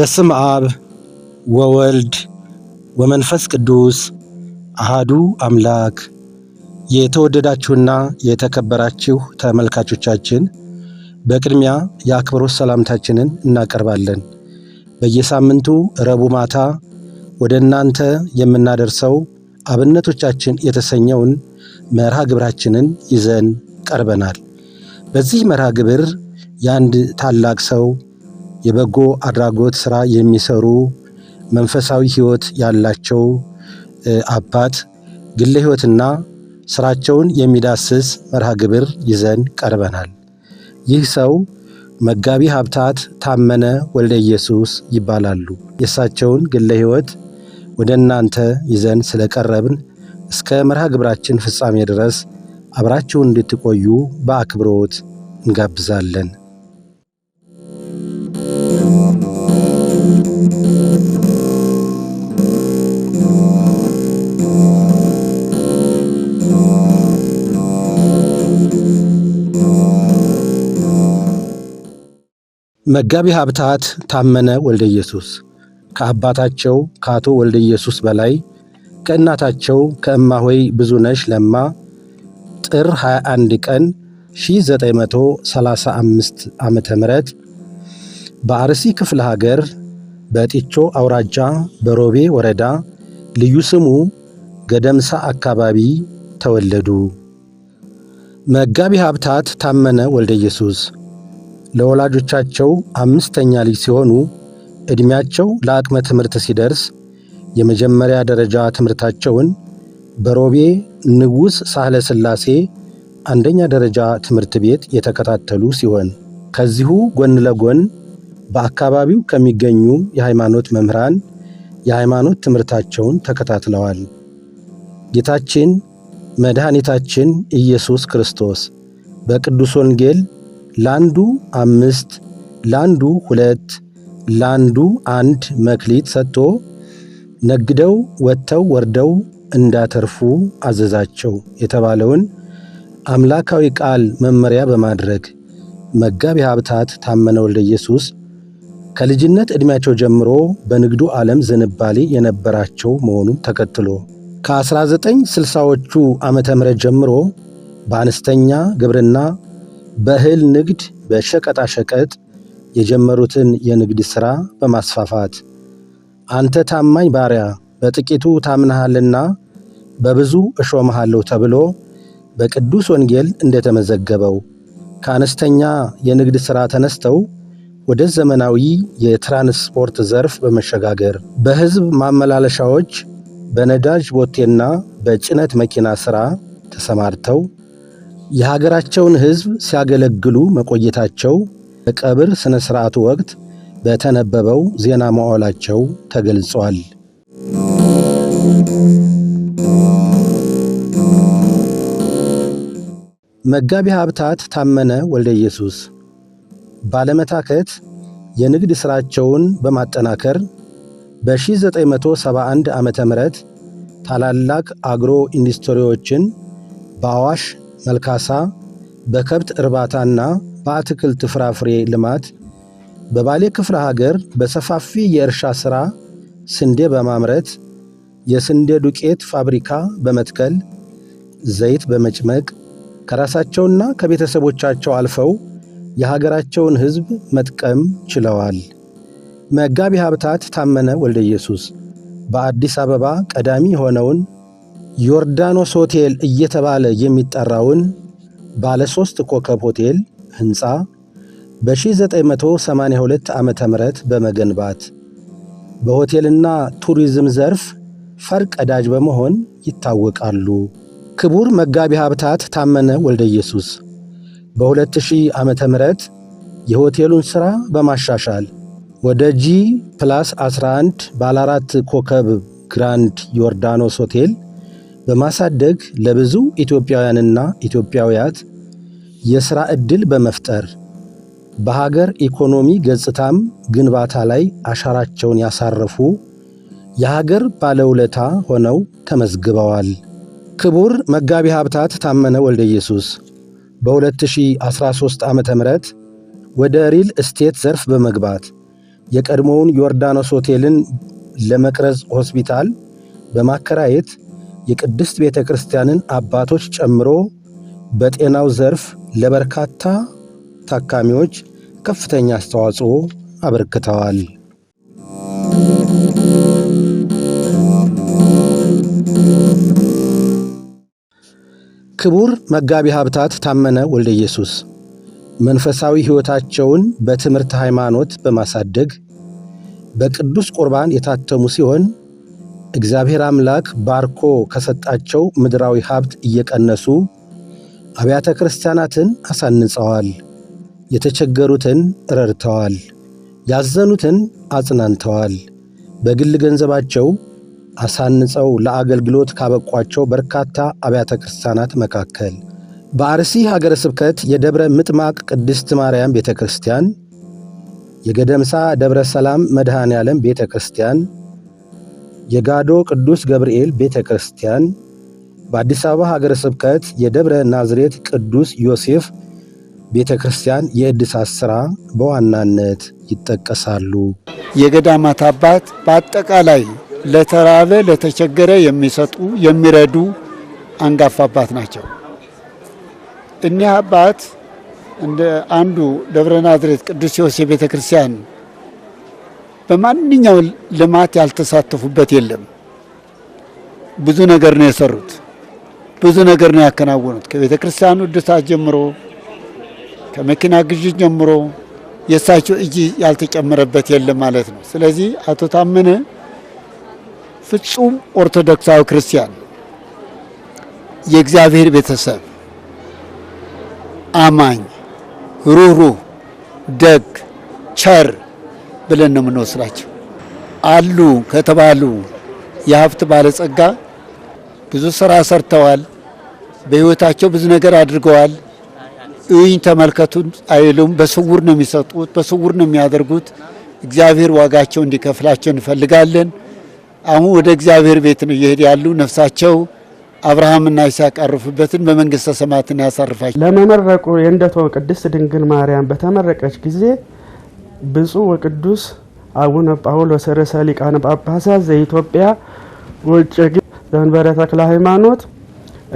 በስም አብ ወወልድ ወመንፈስ ቅዱስ አሃዱ አምላክ። የተወደዳችሁና የተከበራችሁ ተመልካቾቻችን በቅድሚያ የአክብሮት ሰላምታችንን እናቀርባለን። በየሳምንቱ ረቡዕ ማታ ወደ እናንተ የምናደርሰው አብነቶቻችን የተሰኘውን መርሃ ግብራችንን ይዘን ቀርበናል። በዚህ መርሃ ግብር የአንድ ታላቅ ሰው የበጎ አድራጎት ሥራ የሚሰሩ መንፈሳዊ ሕይወት ያላቸው አባት ግለ ሕይወትና ሥራቸውን የሚዳስስ መርሃ ግብር ይዘን ቀርበናል። ይህ ሰው መጋቢ ሀብታት ታመነ ወልደ ኢየሱስ ይባላሉ። የእሳቸውን ግለ ሕይወት ወደ እናንተ ይዘን ስለቀረብን እስከ መርሃ ግብራችን ፍጻሜ ድረስ አብራችሁን እንድትቆዩ በአክብሮት እንጋብዛለን። መጋቢ ሀብታት ታመነ ወልደ ኢየሱስ ከአባታቸው ከአቶ ወልደ ኢየሱስ በላይ ከእናታቸው ከእማሆይ ብዙነሽ ለማ ጥር 21 ቀን 1935 ዓመተ ምህረት በአርሲ ክፍለ ሀገር በጢቾ አውራጃ በሮቤ ወረዳ ልዩ ስሙ ገደምሳ አካባቢ ተወለዱ። መጋቢ ሀብታት ታመነ ወልደ ኢየሱስ ለወላጆቻቸው አምስተኛ ልጅ ሲሆኑ ዕድሜያቸው ለአቅመ ትምህርት ሲደርስ የመጀመሪያ ደረጃ ትምህርታቸውን በሮቤ ንጉሥ ሳህለ ሥላሴ አንደኛ ደረጃ ትምህርት ቤት የተከታተሉ ሲሆን ከዚሁ ጎን ለጎን በአካባቢው ከሚገኙ የሃይማኖት መምህራን የሃይማኖት ትምህርታቸውን ተከታትለዋል። ጌታችን መድኃኒታችን ኢየሱስ ክርስቶስ በቅዱስ ወንጌል ለአንዱ 5 ለአንዱ 2 ለአንዱ 1 መክሊት ሰጥቶ ነግደው ወጥተው ወርደው እንዳተርፉ አዘዛቸው የተባለውን አምላካዊ ቃል መመሪያ በማድረግ መጋቢ ሀብታት ታመነ ወልደ ኢየሱስ ከልጅነት ዕድሜያቸው ጀምሮ በንግዱ ዓለም ዝንባሌ የነበራቸው መሆኑን ተከትሎ ከ1960ዎቹ ዓመተ ምህረት ጀምሮ በአነስተኛ ግብርና በእህል ንግድ በሸቀጣሸቀጥ የጀመሩትን የንግድ ሥራ በማስፋፋት አንተ ታማኝ ባሪያ በጥቂቱ ታምነሃልና በብዙ እሾምሃለሁ ተብሎ በቅዱስ ወንጌል እንደተመዘገበው ከአነስተኛ የንግድ ሥራ ተነስተው ወደ ዘመናዊ የትራንስፖርት ዘርፍ በመሸጋገር በሕዝብ ማመላለሻዎች በነዳጅ ቦቴና በጭነት መኪና ሥራ ተሰማርተው የሀገራቸውን ሕዝብ ሲያገለግሉ መቆየታቸው በቀብር ሥነ ሥርዓቱ ወቅት በተነበበው ዜና መዋዕላቸው ተገልጿል። መጋቢ ሀብታት ታመነ ወልደ ኢየሱስ ባለመታከት የንግድ ሥራቸውን በማጠናከር በ1971 ዓመተ ምህረት ታላላቅ አግሮ ኢንዱስትሪዎችን በአዋሽ መልካሳ በከብት እርባታና በአትክልት ፍራፍሬ ልማት በባሌ ክፍለ ሀገር በሰፋፊ የእርሻ ሥራ ስንዴ በማምረት የስንዴ ዱቄት ፋብሪካ በመትከል ዘይት በመጭመቅ ከራሳቸውና ከቤተሰቦቻቸው አልፈው የሀገራቸውን ሕዝብ መጥቀም ችለዋል። መጋቢ ሀብታት ታመነ ወልደ ኢየሱስ በአዲስ አበባ ቀዳሚ የሆነውን ዮርዳኖስ ሆቴል እየተባለ የሚጠራውን ባለ 3 ኮከብ ሆቴል ሕንፃ በ1982 ዓመተ ምህረት በመገንባት በሆቴልና ቱሪዝም ዘርፍ ፈርቀዳጅ በመሆን ይታወቃሉ። ክቡር መጋቢ ሀብታት ታመነ ወልደ ኢየሱስ በ2000 ዓመተ ምህረት የሆቴሉን ሥራ በማሻሻል ወደ G+11 ባለ 4 ኮከብ ግራንድ ዮርዳኖስ ሆቴል በማሳደግ ለብዙ ኢትዮጵያውያንና ኢትዮጵያውያት የሥራ ዕድል በመፍጠር በሀገር ኢኮኖሚ ገጽታም ግንባታ ላይ አሻራቸውን ያሳረፉ የሀገር ባለውለታ ሆነው ተመዝግበዋል። ክቡር መጋቢ ሀብታት ታመነ ወልደ ኢየሱስ በ2013 ዓመተ ምህረት ወደ ሪል ስቴት ዘርፍ በመግባት የቀድሞውን ዮርዳኖስ ሆቴልን ለመቅረዝ ሆስፒታል በማከራየት የቅድስት ቤተ ክርስቲያንን አባቶች ጨምሮ በጤናው ዘርፍ ለበርካታ ታካሚዎች ከፍተኛ አስተዋጽኦ አበርክተዋል። ክቡር መጋቢ ሀብታት ታመነ ወልደ ኢየሱስ መንፈሳዊ ሕይወታቸውን በትምህርት ሃይማኖት በማሳደግ በቅዱስ ቁርባን የታተሙ ሲሆን እግዚአብሔር አምላክ ባርኮ ከሰጣቸው ምድራዊ ሀብት እየቀነሱ አብያተ ክርስቲያናትን አሳንጸዋል። የተቸገሩትን ረድተዋል። ያዘኑትን አጽናንተዋል። በግል ገንዘባቸው አሳንጸው ለአገልግሎት ካበቋቸው በርካታ አብያተ ክርስቲያናት መካከል በአርሲ ሀገረ ስብከት የደብረ ምጥማቅ ቅድስት ማርያም ቤተ ክርስቲያን፣ የገደምሳ ደብረ ሰላም መድኃኔ ዓለም ቤተ ክርስቲያን፣ የጋዶ ቅዱስ ገብርኤል ቤተ ክርስቲያን፣ በአዲስ አበባ ሀገረ ስብከት የደብረ ናዝሬት ቅዱስ ዮሴፍ ቤተ ክርስቲያን የእድሳት ሥራ በዋናነት ይጠቀሳሉ። የገዳማት አባት በአጠቃላይ ለተራበ ለተቸገረ የሚሰጡ የሚረዱ አንጋፋ አባት ናቸው። እኒህ አባት እንደ አንዱ ደብረ ናዝሬት ቅዱስ ዮሴፍ ቤተ ክርስቲያን በማንኛውም ልማት ያልተሳተፉበት የለም። ብዙ ነገር ነው የሰሩት፣ ብዙ ነገር ነው ያከናወኑት። ከቤተ ክርስቲያኑ እድሳት ጀምሮ ከመኪና ግዢ ጀምሮ የእሳቸው እጅ ያልተጨመረበት የለም ማለት ነው። ስለዚህ አቶ ታመነ ፍጹም ኦርቶዶክሳዊ ክርስቲያን፣ የእግዚአብሔር ቤተሰብ፣ አማኝ፣ ሩህሩህ፣ ደግ፣ ቸር ብለን ነው የምንወስዳቸው። አሉ ከተባሉ የሀብት ባለጸጋ ብዙ ስራ ሰርተዋል። በሕይወታቸው ብዙ ነገር አድርገዋል። እዩኝ ተመልከቱን አይሉም። በስውር ነው የሚሰጡት፣ በስውር ነው የሚያደርጉት። እግዚአብሔር ዋጋቸው እንዲከፍላቸው እንፈልጋለን። አሁን ወደ እግዚአብሔር ቤት ነው እየሄዱ ያሉ። ነፍሳቸው አብርሃምና ይስሐቅ ያረፉበትን በመንግስተ ሰማያት ያሳርፋቸው። ለመመረቁ የእንደቶ ቅድስት ድንግል ማርያም በተመረቀች ጊዜ ብፁዕ ወቅዱስ አቡነ ጳውሎስ ርዕሰ ሊቃነ ጳጳሳት ዘኢትዮጵያ ወዕጨጌ ዘመንበረ ተክለ ሃይማኖት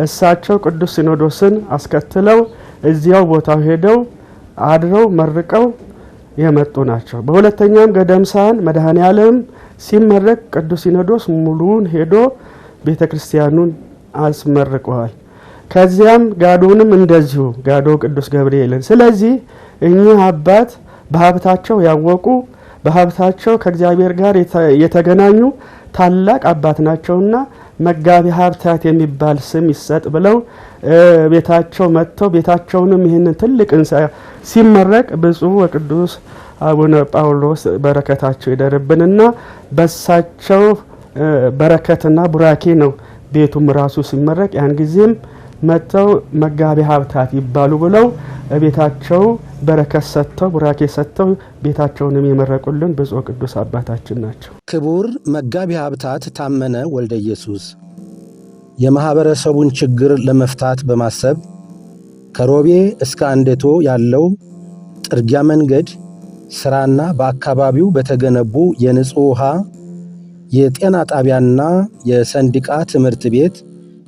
እሳቸው ቅዱስ ሲኖዶስን አስከትለው እዚያው ቦታው ሄደው አድረው መርቀው የመጡ ናቸው። በሁለተኛም ገደምሳን መድኃኔ ዓለም ሲመረቅ ቅዱስ ሲኖዶስ ሙሉውን ሄዶ ቤተክርስቲያኑን አስመርቀዋል። ከዚያም ጋዶንም እንደዚሁ ጋዶ ቅዱስ ገብርኤልን። ስለዚህ እኚህ አባት በሀብታቸው ያወቁ፣ በሀብታቸው ከእግዚአብሔር ጋር የተገናኙ ታላቅ አባት ናቸውና መጋቢ ሀብታት የሚባል ስም ይሰጥ ብለው ቤታቸው መጥተው ቤታቸውንም ይህንን ትልቅ እንሳ ሲመረቅ ብፁዕ ወቅዱስ አቡነ ጳውሎስ በረከታቸው ይደርብንና በሳቸው በረከትና ቡራኬ ነው ቤቱም ራሱ ሲመረቅ ያን ጊዜም መጥተው መጋቢ ሀብታት ይባሉ ብለው ቤታቸው በረከት ሰጥተው ቡራኬ ሰጥተው ቤታቸውንም የመረቁልን ብፁዕ ቅዱስ አባታችን ናቸው። ክቡር መጋቢ ሀብታት ታመነ ወልደ ኢየሱስ የማህበረሰቡን ችግር ለመፍታት በማሰብ ከሮቤ እስከ አንደቶ ያለው ጥርጊያ መንገድ ስራና በአካባቢው በተገነቡ የንጹህ ውሃ የጤና ጣቢያና የሰንዲቃ ትምህርት ቤት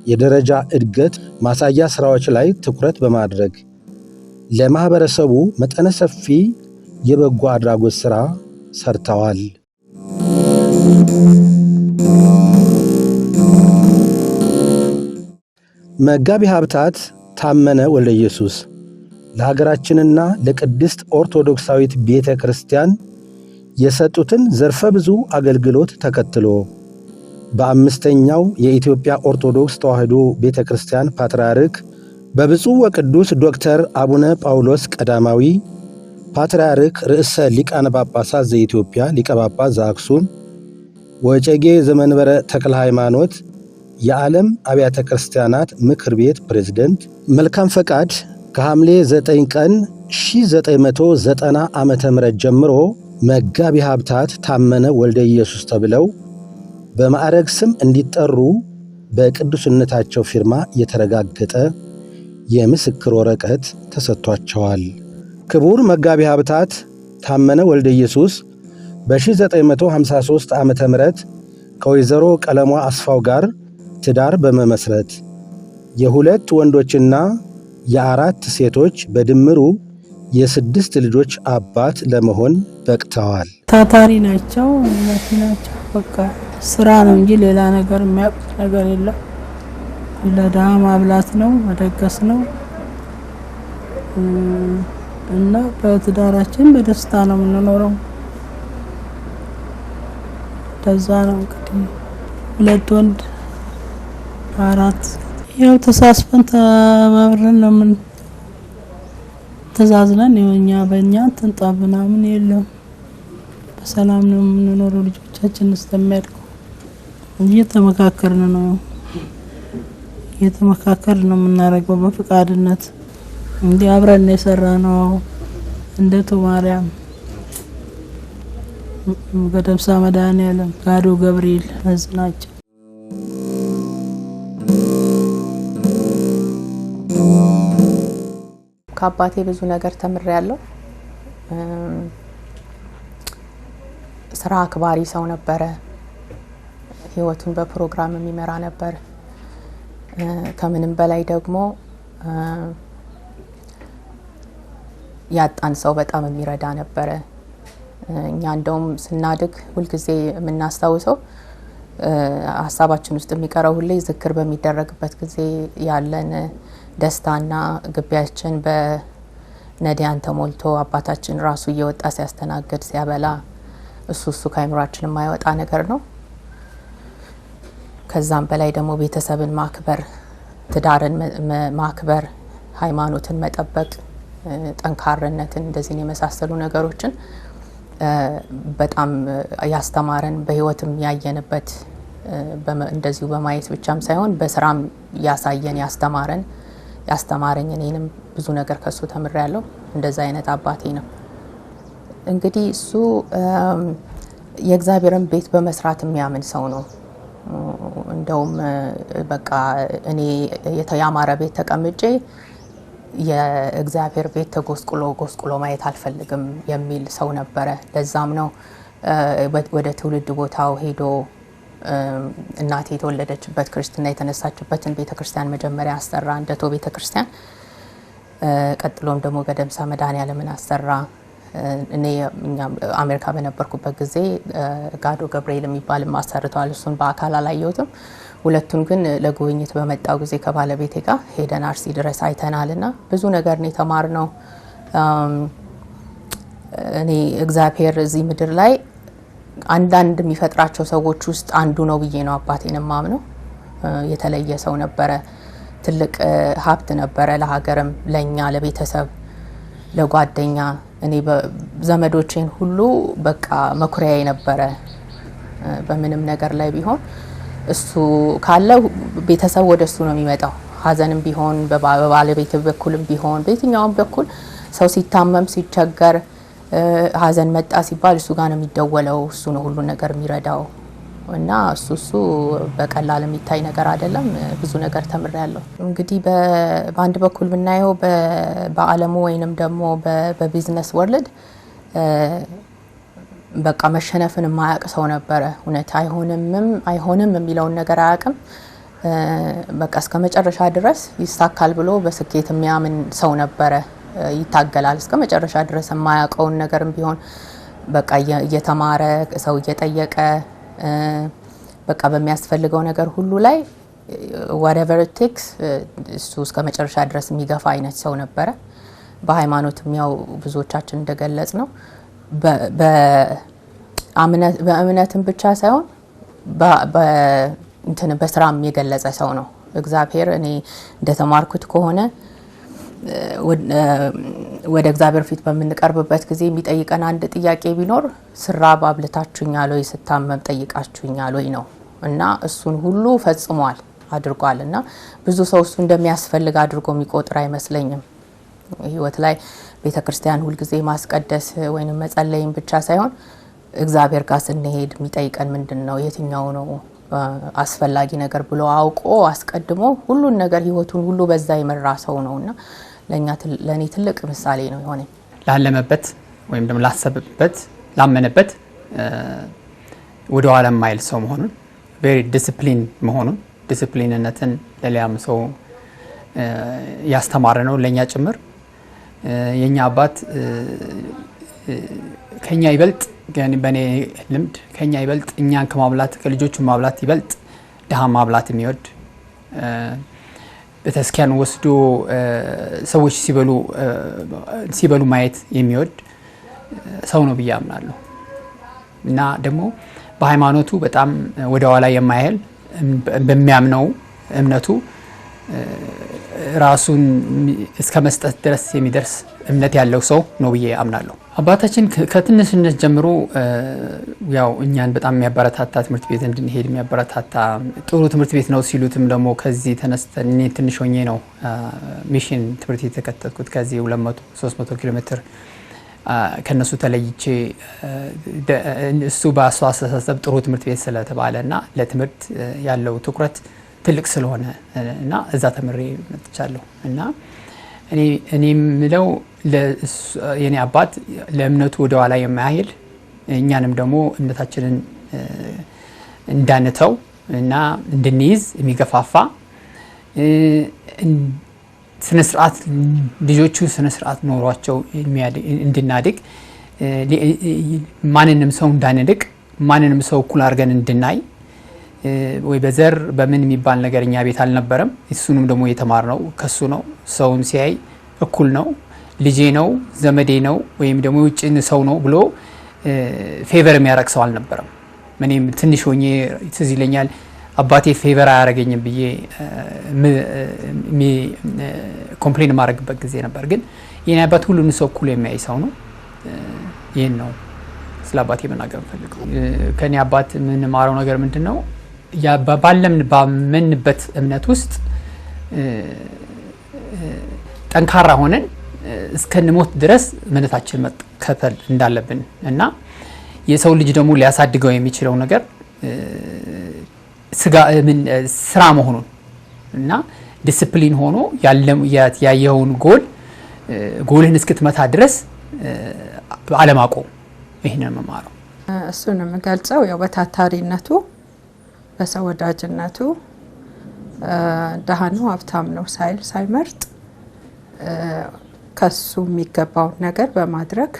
የደረጃ እድገት ማሳያ ስራዎች ላይ ትኩረት በማድረግ ለማህበረሰቡ መጠነ ሰፊ የበጎ አድራጎት ስራ ሰርተዋል። መጋቢ ሀብታት ታመነ ወልደ ኢየሱስ ለሀገራችንና ለቅድስት ኦርቶዶክሳዊት ቤተ ክርስቲያን የሰጡትን ዘርፈ ብዙ አገልግሎት ተከትሎ በአምስተኛው የኢትዮጵያ ኦርቶዶክስ ተዋሕዶ ቤተ ክርስቲያን ፓትርያርክ በብፁዕ ወቅዱስ ዶክተር አቡነ ጳውሎስ ቀዳማዊ ፓትርያርክ ርዕሰ ሊቃነ ጳጳሳት ዘኢትዮጵያ ሊቀ ጳጳስ ዘአክሱም ወዕጨጌ ዘመንበረ ተክለ ሃይማኖት የዓለም አብያተ ክርስቲያናት ምክር ቤት ፕሬዝደንት መልካም ፈቃድ ከሐምሌ 9 ቀን 1990 ዓመተ ምህረት ጀምሮ መጋቢ ሀብታት ታመነ ወልደ ኢየሱስ ተብለው በማዕረግ ስም እንዲጠሩ በቅዱስነታቸው ፊርማ የተረጋገጠ የምስክር ወረቀት ተሰጥቷቸዋል። ክቡር መጋቢ ሀብታት ታመነ ወልደ ኢየሱስ በ1953 ዓመተ ምህረት ከወይዘሮ ቀለሟ አስፋው ጋር ትዳር በመመስረት የ2 ወንዶችና የ4 ሴቶች በድምሩ የ6 ልጆች አባት ለመሆን በቅተዋል። ታታሪ ናቸው፣ ናቸው። በቃ ስራ ነው እንጂ ሌላ ነገር የሚያውቁት ነገር የለም። ለድሃ ማብላት ነው፣ መደገስ ነው እና በትዳራችን በደስታ ነው የምንኖረው። ተዛ ነው እንግዲህ 2 ወንድ 4 ያው ተሳስበን ተባብረን ነው ምን ተዛዝነን የኛ በእኛ ተንጣብና ምን የለም። በሰላም ነው የምንኖረው ልጆቻችን እስከሚያድጉ እየተመካከርን ነው የምናደርገው በፍቃድነት እንዴ አብረን የሰራነው እንደ ቶማርያም ገደምሳ መድኃኔዓለም ጋዶ ገብርኤል አዝናቸው። ከአባቴ ብዙ ነገር ተምሬያለሁ። ስራ አክባሪ ሰው ነበረ። ህይወቱን በፕሮግራም የሚመራ ነበር። ከምንም በላይ ደግሞ ያጣን ሰው በጣም የሚረዳ ነበረ። እኛ እንደውም ስናድግ ሁልጊዜ የምናስታውሰው ሀሳባችን ውስጥ የሚቀረው ሁሌ ዝክር በሚደረግበት ጊዜ ያለን ደስታና ግቢያችን በነዲያን ተሞልቶ አባታችን ራሱ እየወጣ ሲያስተናግድ ሲያበላ እሱ ከአይምሯችን የማይወጣ ነገር ነው። ከዛም በላይ ደግሞ ቤተሰብን ማክበር፣ ትዳርን ማክበር፣ ሃይማኖትን መጠበቅ፣ ጠንካራነትን እንደዚህ የመሳሰሉ ነገሮችን በጣም ያስተማረን በህይወትም ያየንበት እንደዚሁ በማየት ብቻም ሳይሆን በስራም ያሳየን ያስተማረኝ እኔንም ብዙ ነገር ከሱ ተምሬያለሁ። እንደዛ አይነት አባቴ ነው። እንግዲህ እሱ የእግዚአብሔርን ቤት በመስራት የሚያምን ሰው ነው። እንደውም በቃ እኔ ያማረ ቤት ተቀምጬ የእግዚአብሔር ቤት ተጎስቁሎ ማየት አልፈልግም የሚል ሰው ነበረ። ለዛም ነው ወደ ትውልድ ቦታው ሄዶ እናቴ የተወለደችበት ክርስትና የተነሳችበትን ቤተክርስቲያን መጀመሪያ አሰራ፣ እንደቶ ቤተክርስቲያን። ቀጥሎም ደግሞ ገደምሳ መድኃኔዓለምን አሰራ። እኔ አሜሪካ በነበርኩበት ጊዜ ጋዶ ገብርኤል የሚባል ማሰርቷል። እሱን በአካል አላየሁትም። ሁለቱን ግን ለጉብኝት በመጣው ጊዜ ከባለቤቴ ጋር ሄደን አርሲ ድረስ አይተናልና ብዙ ነገር ነው የተማርነው። እኔ እግዚአብሔር እዚህ ምድር ላይ አንዳንድ የሚፈጥራቸው ሰዎች ውስጥ አንዱ ነው ብዬ ነው አባቴን ማምነው። የተለየ ሰው ነበረ። ትልቅ ሀብት ነበረ ለሀገርም፣ ለኛ፣ ለቤተሰብ፣ ለጓደኛ። እኔ በዘመዶቼን ሁሉ በቃ መኩሪያዬ ነበረ። በምንም ነገር ላይ ቢሆን እሱ ካለ ቤተሰብ ወደሱ ነው የሚመጣው። ሀዘንም ቢሆን በባለቤት በኩልም ቢሆን በየትኛውም በኩል ሰው ሲታመም ሲቸገር ሀዘን መጣ ሲባል እሱ ጋር ነው የሚደወለው። እሱ ነው ሁሉ ነገር የሚረዳው እና እሱ በቀላል የሚታይ ነገር አይደለም። ብዙ ነገር ተምሬያለሁ። እንግዲህ በአንድ በኩል ብናየው በአለሙ ወይንም ደግሞ በቢዝነስ ወርልድ በቃ መሸነፍን የማያውቅ ሰው ነበረ። እውነት አይሆንም የሚለውን ነገር አያውቅም። በቃ እስከ መጨረሻ ድረስ ይሳካል ብሎ በስኬት የሚያምን ሰው ነበረ። ይታገላል እስከ መጨረሻ ድረስ። የማያውቀውን ነገርም ቢሆን በቃ እየተማረ ሰው እየጠየቀ በቃ በሚያስፈልገው ነገር ሁሉ ላይ whatever it takes እሱ እስከ መጨረሻ ድረስ የሚገፋ አይነት ሰው ነበረ። በሃይማኖትም ያው ብዙዎቻችን እንደገለጽ ነው በእምነትም ብቻ ሳይሆን በስራም የገለጸ ሰው ነው። እግዚአብሔር እኔ እንደተማርኩት ከሆነ ወደ እግዚአብሔር ፊት በምንቀርብበት ጊዜ የሚጠይቀን አንድ ጥያቄ ቢኖር ስራብ አብልታችሁኛል ወይ፣ ስታመም ጠይቃችሁኛል ወይ ነው እና እሱን ሁሉ ፈጽሟል አድርጓልና ብዙ ሰው እሱ እንደሚያስፈልግ አድርጎ የሚቆጥር አይመስለኝም። ህይወት ላይ ቤተክርስቲያን ሁሉ ጊዜ ማስቀደስ ወይንም መጸለይም ብቻ ሳይሆን እግዚአብሔር ጋር ስንሄድ የሚጠይቀን ምንድነው፣ የትኛው ነው አስፈላጊ ነገር ብሎ አውቆ አስቀድሞ ሁሉን ነገር ህይወቱን ሁሉ በዛ ይመራ ሰው ነውና ለኔ ትልቅ ምሳሌ ነው የሆነ። ላለመበት ወይም ደግሞ ላሰበበት ላመነበት ወደ ኋላ የማይል ሰው መሆኑን ቬሪ ዲሲፕሊን መሆኑን ዲሲፕሊንነትን ለሌላም ሰው ያስተማረ ነው ለኛ ጭምር። የኛ አባት ከኛ ይበልጥ በኔ ልምድ ከኛ ይበልጥ እኛን ከማብላት ከልጆቹ ማብላት ይበልጥ ደሃ ማብላት የሚወድ በተስኪያን ወስዶ ሰዎች ሲበሉ ማየት የሚወድ ሰው ነው ብዬ አምናለሁ። እና ደግሞ በሃይማኖቱ በጣም ወደ ኋላ የማይል በሚያምነው እምነቱ ራሱን እስከ መስጠት ድረስ የሚደርስ እምነት ያለው ሰው ነው ብዬ አምናለሁ። አባታችን ከትንሽነት ጀምሮ ያው እኛን በጣም የሚያበረታታ ትምህርት ቤት እንድንሄድ የሚያበረታታ ጥሩ ትምህርት ቤት ነው ሲሉትም ደግሞ ከዚህ ተነስተን እኔ ትንሽ ሆኜ ነው ሚሽን ትምህርት ቤት የተከተልኩት። ከዚህ 200-300 ኪሎ ሜትር ከነሱ ተለይቼ እሱ በአስተሳሰብ ጥሩ ትምህርት ቤት ስለተባለና ለትምህርት ያለው ትኩረት ትልቅ ስለሆነ እና እዛ ተምሬ መጥቻለሁ። እና እኔ ምለው የኔ አባት ለእምነቱ ወደ ኋላ የማይል እኛንም ደግሞ እምነታችንን እንዳንተው እና እንድንይዝ የሚገፋፋ ስነ ስርዓት ልጆቹ ስነ ስርዓት ኖሯቸው እንድናድግ ማንንም ሰው እንዳንንቅ ማንንም ሰው እኩል አድርገን እንድናይ ወይ በዘር በምን የሚባል ነገር እኛ ቤት አልነበረም። እሱንም ደግሞ የተማርነው ከሱ ነው። ሰውን ሲያይ እኩል ነው፣ ልጄ ነው፣ ዘመዴ ነው ወይም ደግሞ ውጭን ሰው ነው ብሎ ፌቨር የሚያረግ ሰው አልነበረም። እኔም ትንሽ ሆኜ ትዝ ይለኛል አባቴ ፌቨር አያረገኝም ብዬ ኮምፕሌን ማድረግበት ጊዜ ነበር። ግን የኔ አባት ሁሉን ሰው እኩል የሚያይ ሰው ነው። ይሄን ነው ስለ አባቴ መናገር ፈልገው። ከኔ አባት የምንማረው ነገር ምንድነው? ባመንበት እምነት ውስጥ ጠንካራ ሆነን እስከንሞት ድረስ እምነታችን መከተል እንዳለብን እና የሰው ልጅ ደግሞ ሊያሳድገው የሚችለው ነገር ስራ መሆኑን እና ዲሲፕሊን ሆኖ ያየውን ጎልህን እስክትመታ ድረስ አለማቆም። ይሄንን መማረው እሱን የምገልጸው ያው በታታሪነቱ በሰው ወዳጅነቱ ደሃ ነው ሀብታም ነው ሳይመርጥ ከሱ የሚገባውን ነገር በማድረግ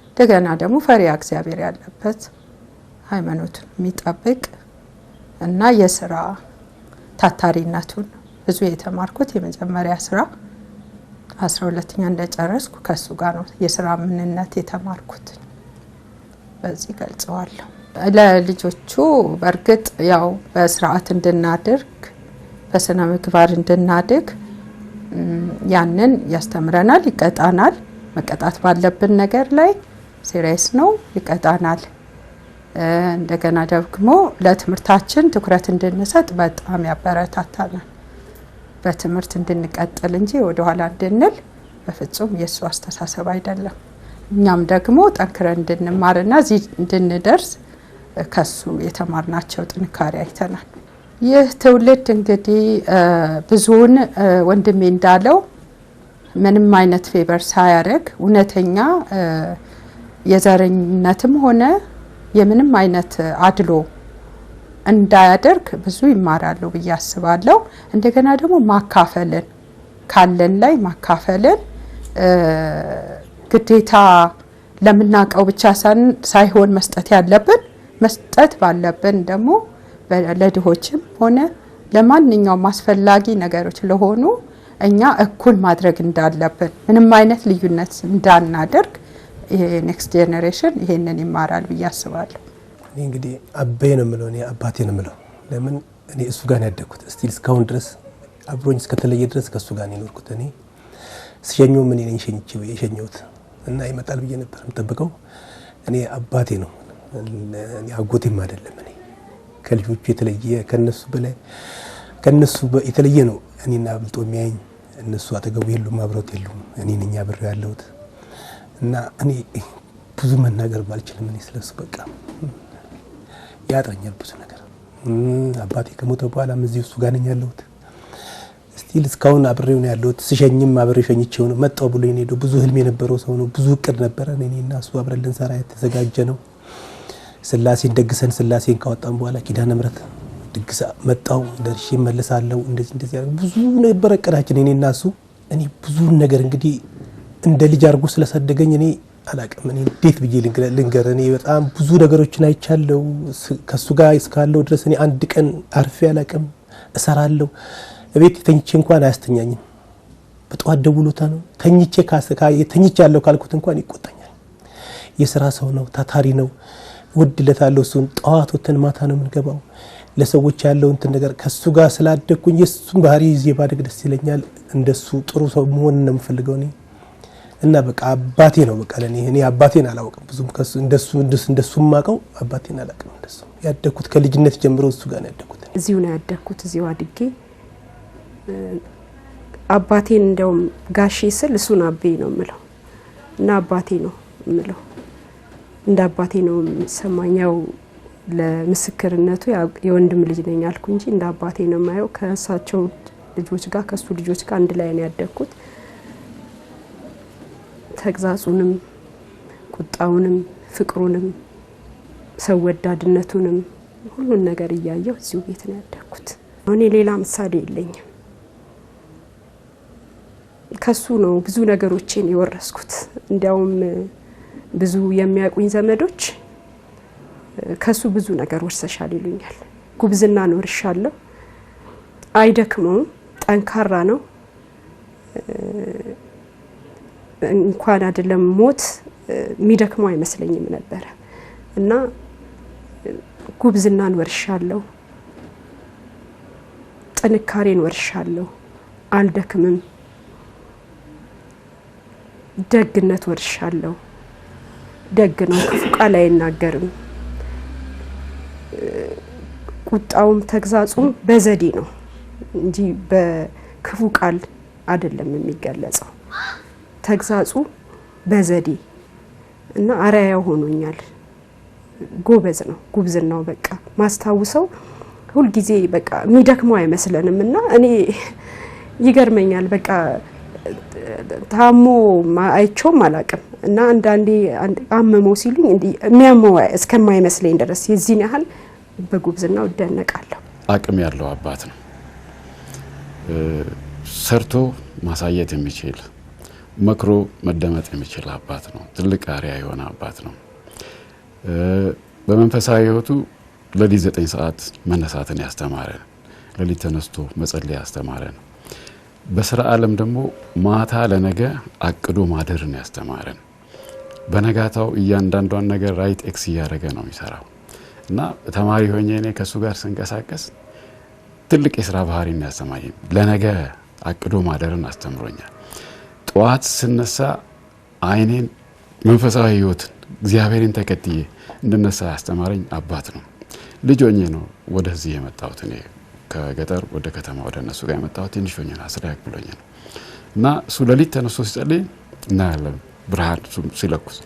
እንደገና ደግሞ ፈሪሃ እግዚአብሔር ያለበት ሃይማኖቱን የሚጠብቅ እና የስራ ታታሪነቱን ብዙ የተማርኩት የመጀመሪያ ስራ 12ኛ እንደጨረስኩ ከሱ ጋር ነው የስራ ምንነት የተማርኩት። በዚህ ገልጸዋለሁ። ለልጆቹ በርግጥ ያው በስርዓት እንድናድግ በስነ ምግባር እንድናድግ ያንን ያስተምረናል፣ ይቀጣናል። መቀጣት ባለብን ነገር ላይ ሲሪየስ ነው፣ ይቀጣናል። እንደገና ደግሞ ለትምህርታችን ትኩረት እንድንሰጥ በጣም ያበረታታናል። በትምህርት እንድንቀጥል እንጂ ወደ ኋላ እንድንል በፍጹም የሱ አስተሳሰብ አይደለም። እኛም ደግሞ ጠንክረን እንድንማርና እዚህ እንድንደርስ ከሱ የተማርናቸው ጥንካሬ አይተናል። ይህ ትውልድ እንግዲህ ብዙውን ወንድሜ እንዳለው ምንም አይነት ፌቨር ሳያደርግ እውነተኛ የዘረኝነትም ሆነ የምንም አይነት አድሎ እንዳያደርግ ብዙ ይማራሉ ብዬ አስባለሁ። እንደገና ደግሞ ማካፈልን ካለን ላይ ማካፈልን ግዴታ ለምናቀው ብቻ ሳይሆን መስጠት ያለብን መስጠት ባለብን ደግሞ ለድሆችም ሆነ ለማንኛውም አስፈላጊ ነገሮች ለሆኑ እኛ እኩል ማድረግ እንዳለብን ምንም አይነት ልዩነት እንዳናደርግ ኔክስት ጄኔሬሽን ይሄንን ይማራል ብዬ አስባለሁ። እኔ እንግዲህ አባዬ ነው የምለው፣ እኔ አባቴ ነው የምለው። ለምን እኔ እሱ ጋር ያደግኩት ስቲል እስካሁን ድረስ አብሮኝ እስከተለየ ድረስ ከሱ ጋር ነው የኖርኩት። እኔ ሲሸኘው ምን ነኝ ሸኝቼው የሸኘሁት እና ይመጣል ብዬ ነበር የምጠብቀው። እኔ አባቴ ነው፣ እኔ አጎቴም አይደለም። እኔ ከልጆቹ የተለየ ከነሱ በላይ ከነሱ የተለየ ነው እኔና አብልጦ የሚያየኝ። እነሱ አጠገቡ የሉም፣ አብረውት የሉም። እኔ ነኝ አብሬው ያለሁት እና እኔ ብዙ መናገር ባልችልም እኔ ስለሱ በቃ ያጥረኛል ብዙ ነገር። አባቴ ከሞተ በኋላም እዚህ እሱ ጋር ነኝ ያለሁት። ስቲል እስካሁን አብሬው ነው ያለሁት። ሲሸኝም አብሬው ሸኝቼው ነው መጣው ብሎኝ ነው። ብዙ ህልም የነበረው ሰው ነው። ብዙ እቅድ ነበረ እኔና እሱ አብረን ልንሰራ የተዘጋጀ ነው። ስላሴን ደግሰን ስላሴን ካወጣን በኋላ ኪዳነ ምሕረት ድግስ መጣው ደርሼ መለሳለሁ። እንደዚህ ብዙ ነበር እቅዳችን እኔና እሱ። እኔ ብዙ ነገር እንግዲህ እንደ ልጅ አድርጎ ስለሰደገኝ እኔ አላቅም። እኔ እንዴት ብዬ ልንገር? እኔ በጣም ብዙ ነገሮችን አይቻለሁ ከሱ ጋር እስካለው ድረስ። እኔ አንድ ቀን አርፌ አላቅም። እሰራለሁ እቤት ተኝቼ እንኳን አያስተኛኝም። በጠዋት ደውሎታ ነው ተኝቼ ያለው ካልኩት እንኳን ይቆጣኛል። የሥራ ሰው ነው፣ ታታሪ ነው። ወድለታለሁ እሱን። ጠዋት ወተን ማታ ነው የምንገባው። ለሰዎች ያለው እንትን ነገር ከሱ ጋር ስላደኩኝ የሱን ባህሪ ይዤ ባደግ ደስ ይለኛል። እንደሱ ጥሩ ሰው መሆን ነው የምፈልገው እኔ እና በቃ አባቴ ነው በቃ ለኔ። እኔ አባቴን አላውቅም ብዙም ከሱ እንደሱ ማቀው አባቴን አላውቅም። እንደሱ ያደኩት ከልጅነት ጀምሮ እሱ ጋር ነው ያደኩት። እዚሁ ነው ያደኩት፣ እዚሁ አድጌ አባቴን እንደውም ጋሼ ስል እሱን አቤ ነው የምለው እና አባቴ ነው የምለው። እንደ አባቴ ነው የሚሰማኛው። ለምስክርነቱ የወንድም ልጅ ነኝ አልኩ እንጂ እንደ አባቴ ነው የማየው። ከእሳቸው ልጆች ጋር ከሱ ልጆች ጋር አንድ ላይ ነው ያደኩት። ተግዛጹንም ቁጣውንም ፍቅሩንም ሰው ወዳድነቱንም ሁሉን ነገር እያየሁ እዚሁ ቤት ነው ያደኩት። እኔ ሌላ ምሳሌ የለኝም። ከሱ ነው ብዙ ነገሮችን የወረስኩት። እንዲያውም ብዙ የሚያቁኝ ዘመዶች ከሱ ብዙ ነገር ወርሰሻል ይሉኛል። ጉብዝና ወርሻለሁ። አይደክመውም፣ ጠንካራ ነው። እንኳን አይደለም ሞት የሚደክመው አይመስለኝም ነበር እና ጉብዝናን ወርሻለሁ፣ ጥንካሬን ወርሻለሁ። አልደክምም። ደግነት ወርሻለሁ። ደግ ነው፣ ክፉ ቃል አይናገርም። ቁጣውም ተግዛጹም በዘዴ ነው እንጂ በክፉ ቃል አይደለም የሚገለጸው። ተግዛጹ በዘዴ እና አራያ ሆኖኛል። ጎበዝ ነው። ጉብዝናው በቃ ማስታውሰው ሁሉ ጊዜ በቃ የሚደክመው አይመስለንም እና እኔ ይገርመኛል። በቃ ታሞ አይቾም አላቅም እና አንዳንዴ አመመው ሲሉኝ እንዲ የሚያመው እስከማይመስለኝ ድረስ የዚህን ያህል በጉብዝናው እደነቃለሁ። አቅም ያለው አባት ነው። ሰርቶ ማሳየት የሚችል መክሮ መደመጥ የሚችል አባት ነው። ትልቅ አሪያ የሆነ አባት ነው። በመንፈሳዊ ሕይወቱ ለሊት 9 ሰዓት መነሳትን ያስተማረ፣ ለሊት ተነስቶ መጸለይ ያስተማረ ነው። በስራ ዓለም ደግሞ ማታ ለነገ አቅዶ ማደርን ያስተማረን። በነጋታው እያንዳንዷን ነገር ራይት ኤክስ እያደረገ ነው የሚሰራው እና ተማሪ ሆኜ እኔ ከሱ ጋር ስንቀሳቀስ ትልቅ የስራ ባህሪን ያስተማረኝ፣ ለነገ አቅዶ ማደርን አስተምሮኛል። ጠዋት ስነሳ አይኔን መንፈሳዊ ሕይወትን እግዚአብሔርን ተከትዬ እንድነሳ ያስተማረኝ አባት ነው። ልጅ ሆኜ ነው ወደዚህ የመጣሁት። እኔ ከገጠር ወደ ከተማ ወደ እነሱ ጋር የመጣሁት ትንሽ ሆኜ ነው፣ 10 ብሎኝ ነው እና እሱ ለሊት ተነስቶ ሲጸልይ እናያለን፣ ብርሃን ሲለኩስ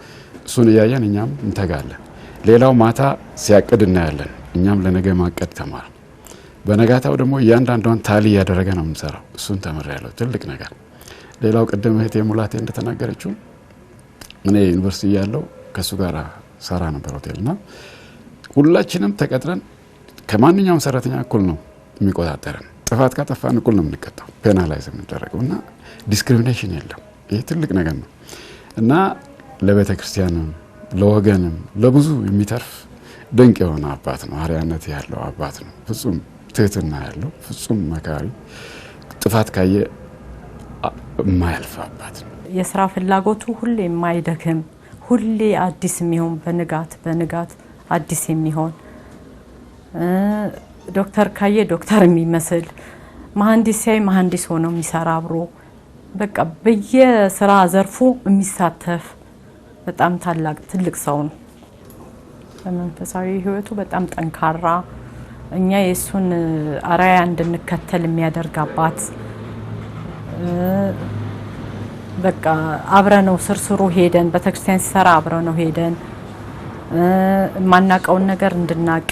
እሱን እያየን እኛም እንተጋለን። ሌላው ማታ ሲያቅድ እናያለን፣ እኛም ለነገ ማቀድ ተማር። በነጋታው ደግሞ እያንዳንዷን ታሊ እያደረገ ነው የምንሰራው። እሱን ተምሬያለሁ፣ ትልቅ ነገር። ሌላው ቀደም እህቴ ሙላቴ እንደተናገረችው እኔ ዩኒቨርሲቲ ያለው ከሱ ጋር ሰራ ነበር ሆቴልና ሁላችንም ተቀጥረን ከማንኛውም ሰራተኛ እኩል ነው የሚቆጣጠረን። ጥፋት ካጠፋን እኩል ነው የምንቀጣው፣ ፔናላይዝ የምንደረገው እና ዲስክሪሚኔሽን የለም። ይሄ ትልቅ ነገር ነው እና ለቤተ ክርስቲያንም ለወገንም ለብዙ የሚተርፍ ድንቅ የሆነ አባት ነው። አርያነት ያለው አባት ነው። ፍጹም ትህትና ያለው፣ ፍጹም መካሪ፣ ጥፋት ካየ የማያልፍ አባት ነው። የስራ ፍላጎቱ ሁሌ የማይደክም፣ ሁሌ አዲስ የሚሆን፣ በንጋት አዲስ የሚሆን፣ ዶክተር ካየ ዶክተር የሚመስል፣ መሐንዲስ ሲያይ መሐንዲስ ሆኖ የሚሰራ አብሮ በቃ በየስራ ዘርፉ የሚሳተፍ በጣም ትልቅ ሰው ነው። በመንፈሳዊ ሕይወቱ በጣም ጠንካራ፣ እኛ የሱን አራያ እንድንከተል የሚያደርግ አባት። በቃ አብረነው ስርስሩ ሄደን ቤተክርስቲያን ሲሰራ አብረነው ሄደን ማናቀውን ነገር እንድናቅ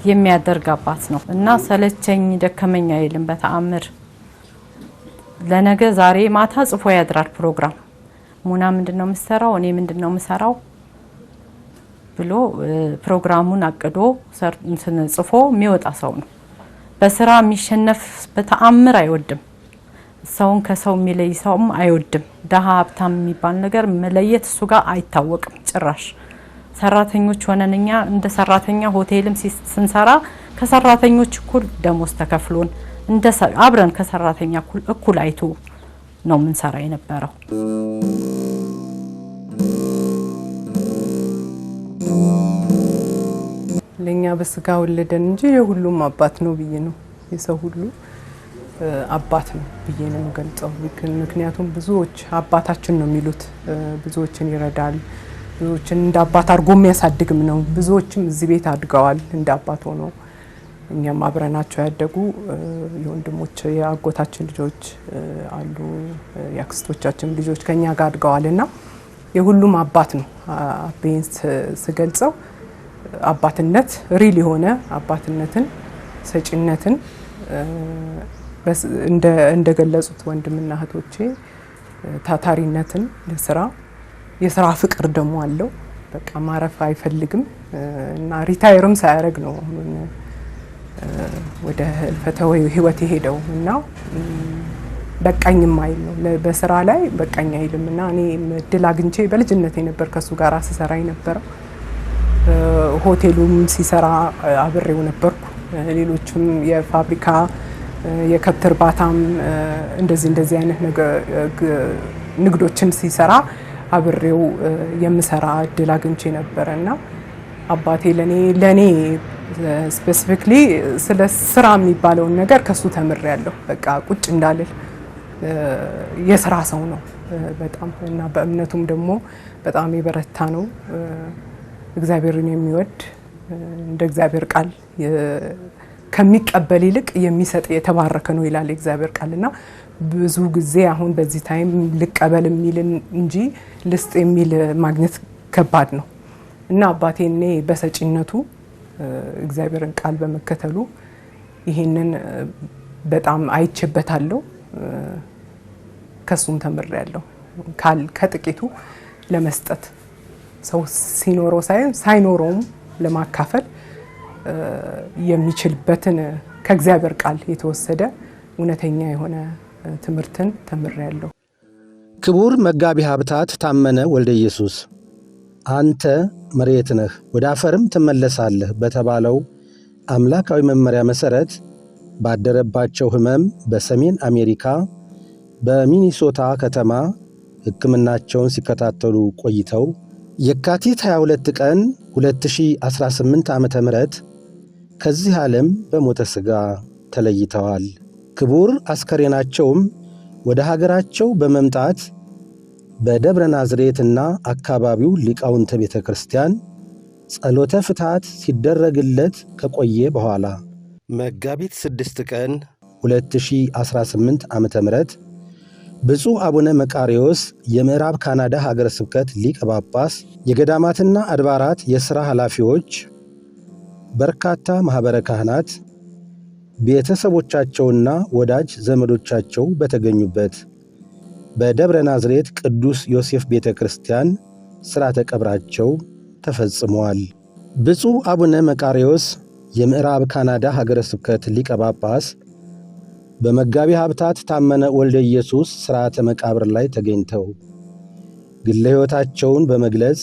የሚያደርግ አባት ነው እና ሰለቸኝ ደከመኝ አይልም በተአምር። ለነገ ዛሬ ማታ ጽፎ ያድራል ፕሮግራም። ሙና ምንድነው የምትሰራው? እኔ ምንድነው የምሰራው? ብሎ ፕሮግራሙን አቅዶ ጽፎ የሚወጣ ሰው ነው። በስራ የሚሸነፍ በተአምር አይወድም። ሰውን ከሰው የሚለይ ሰውም አይወድም። ደሃ ሀብታም የሚባል ነገር መለየት እሱ ጋር አይታወቅም ጭራሽ። ሰራተኞች ሆነንኛ እንደ ሰራተኛ ሆቴልም ስንሰራ ከሰራተኞች እኩል ደሞዝ ተከፍሎን እንደ አብረን ከሰራተኛ እኩል አይቶ ነው ምን ሰራ የነበረው። ለኛ በስጋ ወለደን እንጂ የሁሉም አባት ነው ብዬ ነው የሰው ሁሉ አባት ነው ብዬ ነው የምገልጸው። ምክንያቱም ብዙዎች አባታችን ነው የሚሉት፣ ብዙዎችን ይረዳል፣ ብዙዎችን እንደ አባት አድርጎ የሚያሳድግም ነው። ብዙዎችም እዚህ ቤት አድገዋል እንደ አባት ሆነው። እኛም አብረናቸው ያደጉ የወንድሞች የአጎታችን ልጆች አሉ፣ የአክስቶቻችን ልጆች ከኛ ጋር አድገዋልና የሁሉም አባት ነው አቤን ስገልጸው። አባትነት ሪል የሆነ አባትነትን ሰጪነትን እንደገለጹት ወንድምና እህቶቼ ታታሪነትን ለስራ የስራ ፍቅር ደግሞ አለው። በቃ ማረፍ አይፈልግም እና ሪታየርም ሳያደርግ ነው ወደ ህልፈተ ህይወት የሄደው እና በቃኝም አይል ነው በስራ ላይ በቃኝ አይልም። እና እኔ እድል አግኝቼ በልጅነቴ ነበር ከሱ ጋር ስሰራ የነበረው። ሆቴሉም ሲሰራ አብሬው ነበርኩ። ሌሎችም የፋብሪካ የከብት እርባታም እንደዚህ አይነት ንግዶችን ሲሰራ አብሬው የምሰራ እድል አግኝቼ ነበርና አባቴ ለኔ ስፔሲፊክሊ ስለ ስራ የሚባለውን ነገር ከሱ ተምሬያለሁ። በቃ ቁጭ እንዳልል የስራ ሰው ነው በጣም እና በእምነቱም ደግሞ በጣም የበረታ ነው። እግዚአብሔርን የሚወድ እንደ እግዚአብሔር ቃል ከሚቀበል ይልቅ የሚሰጥ የተባረከ ነው ይላል እግዚአብሔር ቃልና ብዙ ጊዜ አሁን በዚህ ታይም ልቀበል የሚል እንጂ ልስጥ የሚል ማግኘት ከባድ ነው እና አባቴኔ በሰጪነቱ እግዚአብሔርን ቃል በመከተሉ ይሄንን በጣም አይቼበታለሁ። ከሱም ተምሬያለሁ። ከጥቂቱ ለመስጠት ሰው ሲኖረው ሳይኖረውም ለማካፈል የሚችልበትን ከእግዚአብሔር ቃል የተወሰደ እውነተኛ የሆነ ትምህርትን ተምሬያለሁ። ክቡር መጋቢ ሀብታት ታመነ ወልደ ኢየሱስ አንተ መሬት ነህ ወደ አፈርም ትመለሳለህ በተባለው አምላካዊ መመሪያ መሰረት ባደረባቸው ሕመም በሰሜን አሜሪካ በሚኒሶታ ከተማ ሕክምናቸውን ሲከታተሉ ቆይተው የካቲት 22 ቀን 2018 ዓመተ ምህረት ከዚህ ዓለም በሞተ ሥጋ ተለይተዋል። ክቡር አስከሬናቸውም ወደ ሀገራቸው በመምጣት በደብረ ናዝሬትና አካባቢው ሊቃውንተ ቤተ ክርስቲያን ጸሎተ ፍትሐት ሲደረግለት ከቆየ በኋላ መጋቢት 6 ቀን 2018 ዓመተ ምህረት ብፁዕ አቡነ መቃርዮስ የምዕራብ ካናዳ ሀገረ ስብከት ሊቀ ጳጳስ፣ የገዳማትና አድባራት የሥራ ኃላፊዎች፣ በርካታ ማኅበረ ካህናት፣ ቤተሰቦቻቸውና ወዳጅ ዘመዶቻቸው በተገኙበት በደብረ ናዝሬት ቅዱስ ዮሴፍ ቤተ ክርስቲያን ሥርዓተ ቀብራቸው ተፈጽሟል። ብፁዕ አቡነ መቃርዮስ የምዕራብ ካናዳ ሀገረ ስብከት ሊቀ ጳጳስ በመጋቢ ሀብታት ታመነ ወልደ ኢየሱስ ሥርዓተ መቃብር ላይ ተገኝተው ግለ ሕይወታቸውን በመግለጽ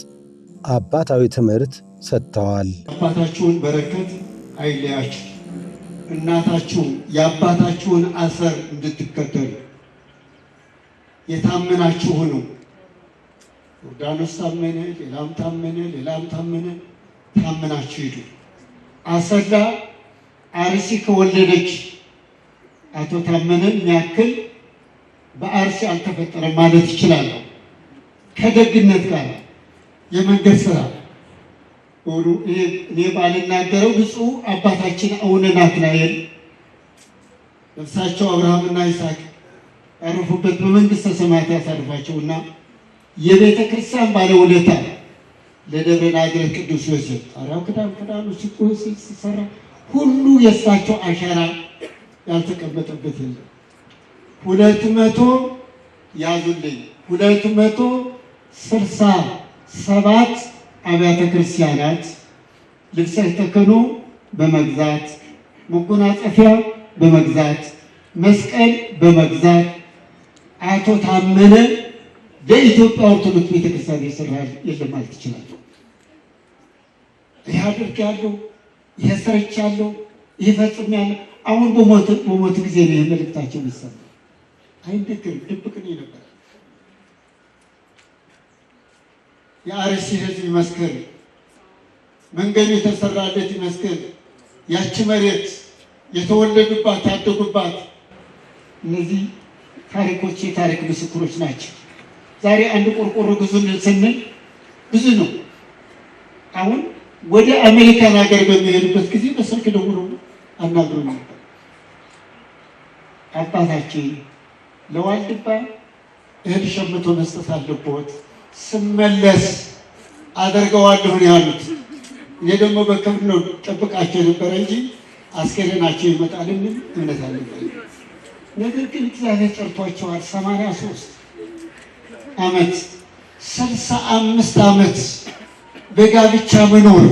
አባታዊ ትምህርት ሰጥተዋል። አባታችሁን በረከት አይለያችሁ፣ እናታችሁ የአባታችሁን አሰር እንድትከተሉ የታመናችሁ ሁኑ። ዮርዳኖስ ታመነ፣ ሌላም ታመነ፣ ታመናችሁ ሂዱ። አሰላ አርሲ ከወለደች አቶ ታመነን ያክል በአርሲ አልተፈጠረም ማለት ይችላለሁ። ከደግነት ጋር የመንገድ ስራ ሁሉ እኔ ባልናገረው ብፁዕ አባታችን አቡነ ናትናኤል ነፍሳቸው አብርሃምና ይስሐቅ ያረፉበት በመንግስተ ሰማያት ያሳርፋቸውና የቤተ ክርስቲያን ባለውለታ ለደብረ ናዝሬት ቅዱስ ዮሴፍ ጣሪያው ክዳኑ ሲሰራ ሁሉ የእሳቸው አሻራ ያልተቀመጠበት የለም። 200 ያዙልኝ 267 አብያተ ክርስቲያናት ልብሰ ተክህኖ በመግዛት መጎናጸፊያ በመግዛት መስቀል በመግዛት አቶ ታመነ ለኢትዮጵያ ኦርቶዶክስ ቤተክርስቲያን የሰራል የለም ማለት ይችላል። ይህ አድርጌያለሁ፣ ይህ ሰርቻለሁ፣ ይህ ፈጽሜያለሁ። አሁን በሞት ጊዜ ነው መልእክታቸው ይሰማ አይደክም ድብቅ ነው ነበር። የአርሲ ህዝብ ይመስክር፣ መንገዱ የተሰራለት ይመስክር። ያቺ መሬት የተወለዱባት ያደጉባት እነዚህ ታሪኮች የታሪክ ምስክሮች ናቸው። ዛሬ አንድ ቆርቆሮ ግዙን ስንል ብዙ ነው። አሁን ወደ አሜሪካን ሀገር በሚሄዱበት ጊዜ በስልክ ደውሎ አናግሩኝ ነበር። አባታችን ለዋልድባ እህል ሸምቶ መስጠት አለብዎት፣ ስመለስ አደርገዋለሁ ያሉት። እኔ ደግሞ በክብር ነው ጠብቃቸው ነበረ እንጂ አስከሬናቸው ይመጣል ምን እምነት አለኝ። ነገር ግን እግዚአብሔር ጠርቷቸዋል። 83 ዓመት 65 ዓመት በጋብቻ መኖር።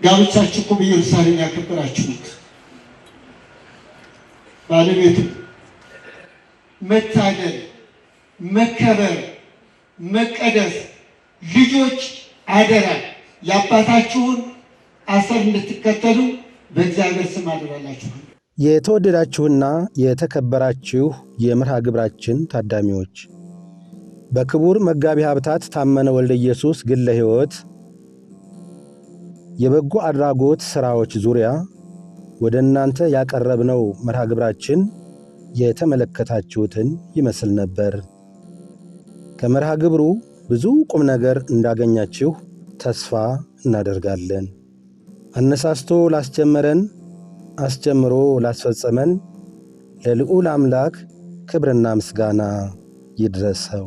ጋብቻችሁ እኮ በኢየሩሳሌም ያከበራችሁት ባለቤቱ መታደል፣ መከበር፣ መቀደስ፣ ልጆች አደራ የአባታችሁን አሰር እንድትከተሉ በእግዚአብሔር ስም አደራላችሁ። የተወደዳችሁና የተከበራችሁ የመርሃ ግብራችን ታዳሚዎች በክቡር መጋቢ ሀብታት ታመነ ወልደ ኢየሱስ ግለ ሕይወት የበጎ አድራጎት ሥራዎች ዙሪያ ወደ እናንተ ያቀረብነው መርሃ ግብራችን የተመለከታችሁትን ይመስል ነበር። ከመርሃ ግብሩ ብዙ ቁም ነገር እንዳገኛችሁ ተስፋ እናደርጋለን። አነሳስቶ ላስጀመረን አስጀምሮ ላስፈጸመን ለልዑል አምላክ ክብርና ምስጋና ይድረሰው።